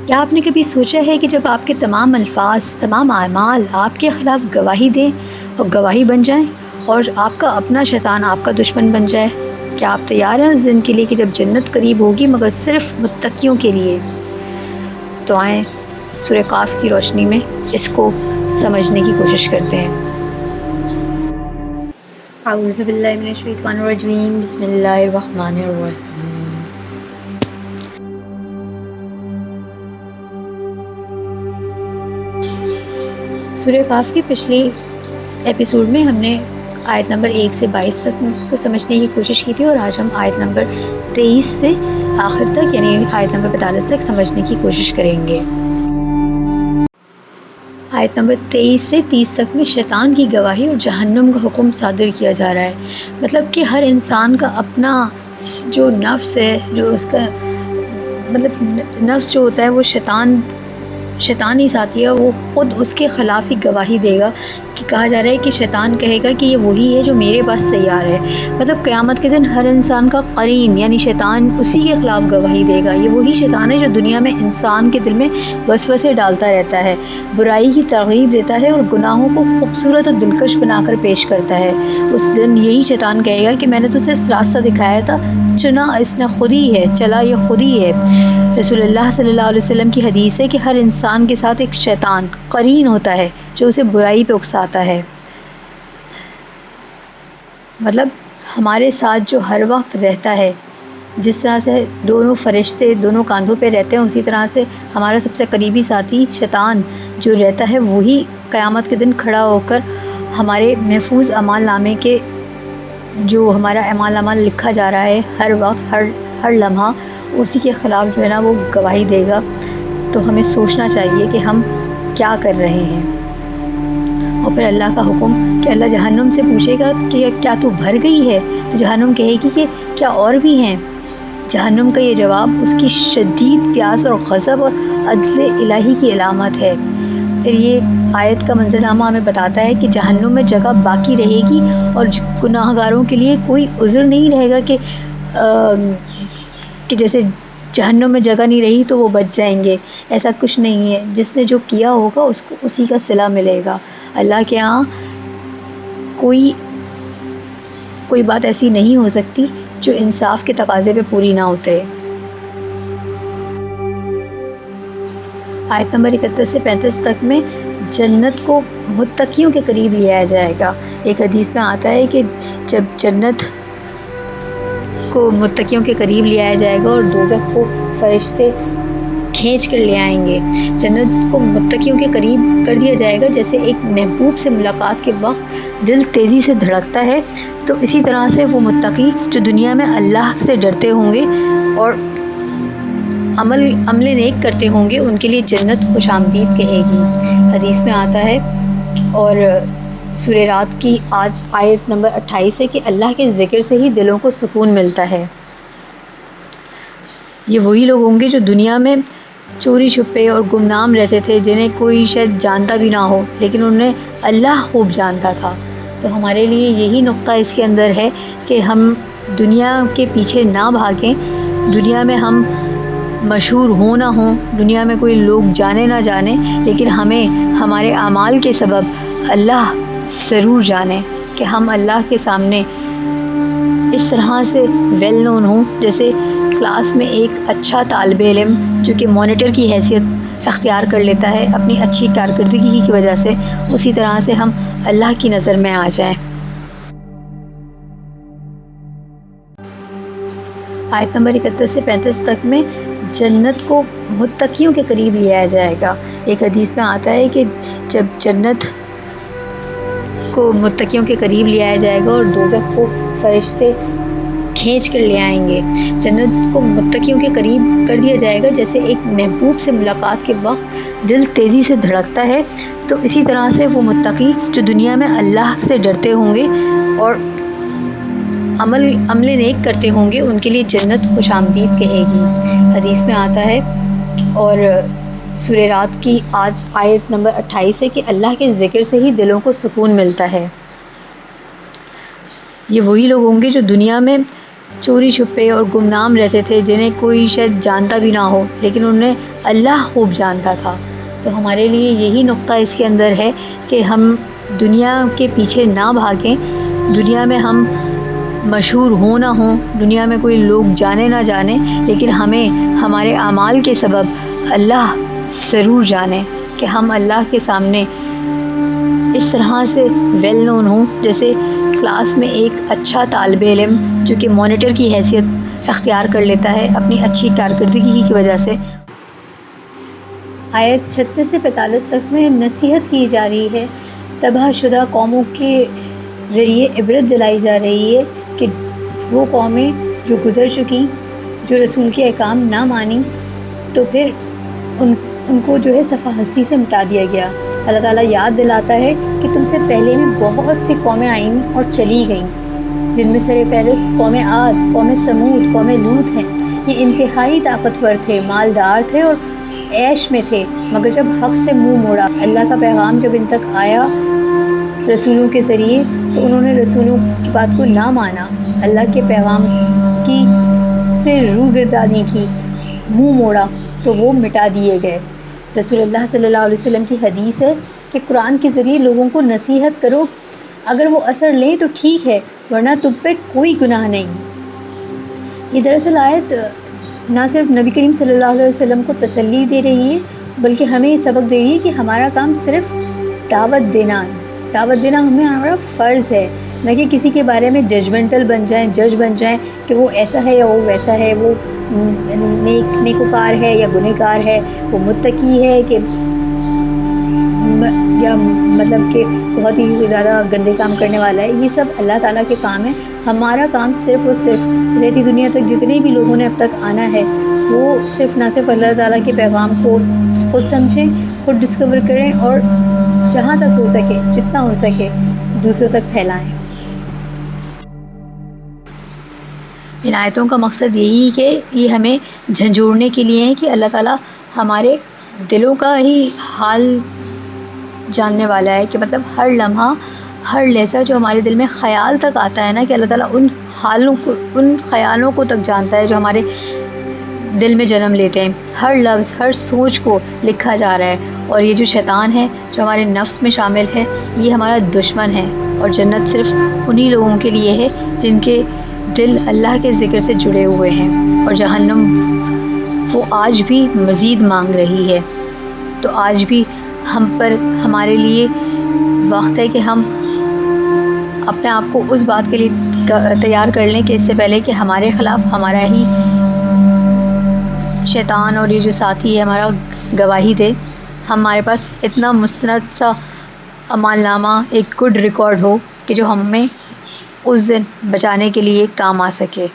کیا آپ نے کبھی سوچا ہے کہ جب آپ کے تمام الفاظ، تمام اعمال آپ کے خلاف گواہی دیں اور گواہی بن جائیں اور آپ کا اپنا شیطان آپ کا دشمن بن جائے؟ کیا آپ تیار ہیں اس دن کے لیے کہ جب جنت قریب ہوگی مگر صرف متقیوں کے لیے؟ تو آئیں سورہ قاف کی روشنی میں اس کو سمجھنے کی کوشش کرتے ہیں۔ اعوذ باللہ من الشیطان الرجیم، بسم اللہ الرحمن الرحیم۔ سورہ قاف کی پچھلی ایپیسوڈ میں ہم نے آیت نمبر 1 سے 22 تک کو سمجھنے کی کوشش کی تھی، اور آج ہم آیت نمبر 23 سے آخر تک یعنی آیت نمبر 45 تک سمجھنے کی کوشش کریں گے۔ آیت نمبر 23 سے 30 تک میں شیطان کی گواہی اور جہنم کا حکم صادر کیا جا رہا ہے۔ مطلب کہ ہر انسان کا اپنا جو نفس ہے، جو اس کا مطلب نفس جو ہوتا ہے وہ شیطانی ساتھی ہے، وہ خود اس کے خلاف ہی گواہی دے گا کہ کہا جا رہا ہے کہ شیطان کہے گا کہ یہ وہی ہے جو میرے پاس تیار ہے۔ مطلب قیامت کے دن ہر انسان کا قرین یعنی شیطان اسی کے خلاف گواہی دے گا۔ یہ وہی شیطان ہے جو دنیا میں انسان کے دل میں وسوسے ڈالتا رہتا ہے، برائی کی ترغیب دیتا ہے اور گناہوں کو خوبصورت اور دلکش بنا کر پیش کرتا ہے۔ اس دن یہی شیطان کہے گا کہ میں نے تو صرف راستہ دکھایا تھا، چنا اس نے خود ہی ہے، چلا یہ خود ہی ہے۔ رسول اللہ صلی اللہ علیہ وسلم کی حدیث ہے کہ ہر انسان کے ساتھ ایک شیطان قرین ہوتا ہے جو اسے برائی پہ اکساتا ہے۔ مطلب ہمارے ساتھ جو ہر وقت رہتا ہے، جس طرح سے دونوں فرشتے دونوں کاندھوں پہ رہتے ہیں، اسی طرح سے ہمارا سب سے قریبی ساتھی شیطان جو رہتا ہے وہی قیامت کے دن کھڑا ہو کر ہمارے محفوظ اعمال نامے کے جو ہمارا اعمال نامہ لکھا جا رہا ہے ہر وقت ہر لمحہ اسی کے خلاف جو ہے نا وہ گواہی دے گا۔ تو ہمیں سوچنا چاہیے کہ ہم کیا کر رہے ہیں۔ اور پھر اللہ کا حکم کہ اللہ جہنم سے پوچھے گا کہ کیا تو بھر گئی ہے؟ تو جہنم کہے گی کہ کیا اور بھی ہیں؟ جہنم کا یہ جواب اس کی شدید پیاس اور غضب اور عدل الہی کی علامت ہے۔ پھر یہ آیت کا منظرنامہ ہمیں بتاتا ہے کہ جہنم میں جگہ باقی رہے گی اور گناہ گاروں کے لیے کوئی عذر نہیں رہے گا کہ جیسے جہنم میں جگہ نہیں رہی تو وہ بچ جائیں گے، ایسا کچھ نہیں ہے۔ جس نے جو کیا ہوگا اس کو اسی کا صلہ ملے گا۔ اللہ کے ہاں کوئی بات ایسی نہیں ہو سکتی جو انصاف کے تقاضے پہ پوری نہ اترے۔ آیت نمبر 31 سے 35 تک میں جنت کو متقیوں کے قریب لیا جائے گا۔ ایک حدیث میں آتا ہے کہ جب جنت کو متقیوں کے قریب لیا جائے گا اور دوزخ کو فرشتے کھینچ کر لے آئیں گے، جنت کو متقیوں کے قریب کر دیا جائے گا جیسے ایک محبوب سے ملاقات کے وقت دل تیزی سے دھڑکتا ہے، تو اسی طرح سے وہ متقی جو دنیا میں اللہ سے ڈرتے ہوں گے اور عمل نیک کرتے ہوں گے ان کے لیے جنت خوش آمدید کہے گی۔ حدیث میں آتا ہے اور سورہ رات کی آیت نمبر 28 ہے کہ اللہ کے ذکر سے ہی دلوں کو سکون ملتا ہے۔ یہ وہی لوگ ہوں گے جو دنیا میں چوری چھپے اور گمنام رہتے تھے، جنہیں کوئی شاید جانتا بھی نہ ہو لیکن انہیں اللہ خوب جانتا تھا۔ تو ہمارے لیے یہی نقطہ اس کے اندر ہے کہ ہم دنیا کے پیچھے نہ بھاگیں، دنیا میں ہم مشہور ہوں نہ ہوں، دنیا میں کوئی لوگ جانے نہ جانے، لیکن ہمیں ہمارے اعمال کے سبب اللہ ضرور جانے کہ ہم اللہ کے سامنے اس طرح سے ویل نون ہوں جیسے کلاس میں ایک اچھا طالب علم جو کہ مانیٹر کی حیثیت اختیار کر لیتا ہے اپنی اچھی کارکردگی کی وجہ سے، اسی طرح سے ہم اللہ کی نظر میں آ جائیں۔ آیت نمبر 31 سے 35 تک میں جنت کو متقیوں کے قریب لیا جائے گا۔ ایک حدیث میں آتا ہے کہ جب جنت کو متقیوں کے قریب لیا جائے گا اور دوزخ کو فرشتے کھینچ کر لے آئیں گے، جنت کو متقیوں کے قریب کر دیا جائے گا جیسے ایک محبوب سے ملاقات کے وقت دل تیزی سے دھڑکتا ہے، تو اسی طرح سے وہ متقی جو دنیا میں اللہ سے ڈرتے ہوں گے اور عمل نیک کرتے ہوں گے ان کے لیے جنت خوش آمدید کہے گی۔ حدیث میں آتا ہے اور سورہ رات کی آیت نمبر 28 ہے کہ اللہ کے ذکر سے ہی دلوں کو سکون ملتا ہے۔ یہ وہی لوگ ہوں گے جو دنیا میں چوری چھپے اور گمنام رہتے تھے، جنہیں کوئی شاید جانتا بھی نہ ہو، لیکن انہیں اللہ خوب جانتا تھا۔ تو ہمارے لیے یہی نقطہ اس کے اندر ہے کہ ہم دنیا کے پیچھے نہ بھاگیں، دنیا میں ہم مشہور ہوں نہ ہوں، دنیا میں کوئی لوگ جانے نہ جانے، لیکن ہمیں ہمارے اعمال کے سبب اللہ ضرور جانیں کہ ہم اللہ کے سامنے اس طرح سے ویل نون ہوں، جیسے کلاس میں ایک اچھا طالب علم جو کہ مانیٹر کی حیثیت اختیار کر لیتا ہے اپنی اچھی کارکردگی کی وجہ سے۔ آیت 36 سے 45 تک میں نصیحت کی جا رہی ہے، تباہ شدہ قوموں کے ذریعے عبرت دلائی جا رہی ہے کہ وہ قومیں جو گزر چکی، جو رسول کے احکام نہ مانی، تو پھر ان کو جو ہے صفحہ ہستی سے مٹا دیا گیا۔ اللہ تعالیٰ یاد دلاتا ہے کہ تم سے پہلے میں بہت سی قومیں آئیں اور چلی گئیں، جن میں سر فہرست قوم عاد، قوم سمود، قوم لوط ہیں۔ یہ انتہائی طاقتور تھے، مالدار تھے اور عیش میں تھے، مگر جب حق سے منہ موڑا، اللہ کا پیغام جب ان تک آیا رسولوں کے ذریعے، تو انہوں نے رسولوں کی بات کو نہ مانا، اللہ کے پیغام کی سے روگردانی کی، منہ موڑا، تو وہ مٹا دیے گئے۔ رسول اللہ صلی اللہ علیہ وسلم کی حدیث ہے کہ قرآن کے ذریعے لوگوں کو نصیحت کرو، اگر وہ اثر لیں تو ٹھیک ہے، ورنہ تم پہ کوئی گناہ نہیں۔ یہ دراصل آیت نہ صرف نبی کریم صلی اللہ علیہ وسلم کو تسلی دے رہی ہے، بلکہ ہمیں یہ سبق دے رہی ہے کہ ہمارا کام صرف دعوت دینا ہمارا فرض ہے، نہ کہ کسی کے بارے میں ججمنٹل بن جائیں، جج بن جائیں کہ وہ ایسا ہے یا وہ ویسا ہے، وہ نیکوکار ہے یا گنہگار ہے، وہ متقی ہے کہ یا مطلب کہ بہت ہی زیادہ گندے کام کرنے والا ہے۔ یہ سب اللہ تعالیٰ کے کام ہے۔ ہمارا کام صرف اور صرف رہتی دنیا تک جتنے بھی لوگوں نے اب تک آنا ہے، وہ نہ صرف اللہ تعالیٰ کے پیغام کو خود سمجھیں، خود ڈسکور کریں، اور جہاں تک ہو سکے، جتنا ہو سکے، دوسروں تک پھیلائیں۔ ان آیتوں کا مقصد یہی کہ یہ ہمیں جھنجھوڑنے کے لیے ہے کہ اللہ تعالیٰ ہمارے دلوں کا ہی حال جاننے والا ہے، کہ مطلب ہر لمحہ، ہر لحظہ جو ہمارے دل میں خیال تک آتا ہے نا، کہ اللہ تعالیٰ ان خیالوں کو تک جانتا ہے جو ہمارے دل میں جنم لیتے ہیں، ہر لفظ، ہر سوچ کو لکھا جا رہا ہے۔ اور یہ جو شیطان ہے جو ہمارے نفس میں شامل ہے، یہ ہمارا دشمن ہے، اور جنت صرف انہی لوگوں کے لیے ہے جن کے دل اللہ کے ذکر سے جڑے ہوئے ہیں، اور جہنم وہ آج بھی مزید مانگ رہی ہے۔ تو آج بھی ہم پر، ہمارے لیے وقت ہے کہ ہم اپنے آپ کو اس بات کے لیے تیار کر لیں کہ اس سے پہلے کہ ہمارے خلاف ہمارا ہی شیطان اور یہ جو ساتھی ہے ہمارا گواہی دے، ہمارے پاس اتنا مستند سا اعمال نامہ، ایک گڈ ریکارڈ ہو کہ جو ہمیں اس دن بچانے کے لیے کام آ سکے۔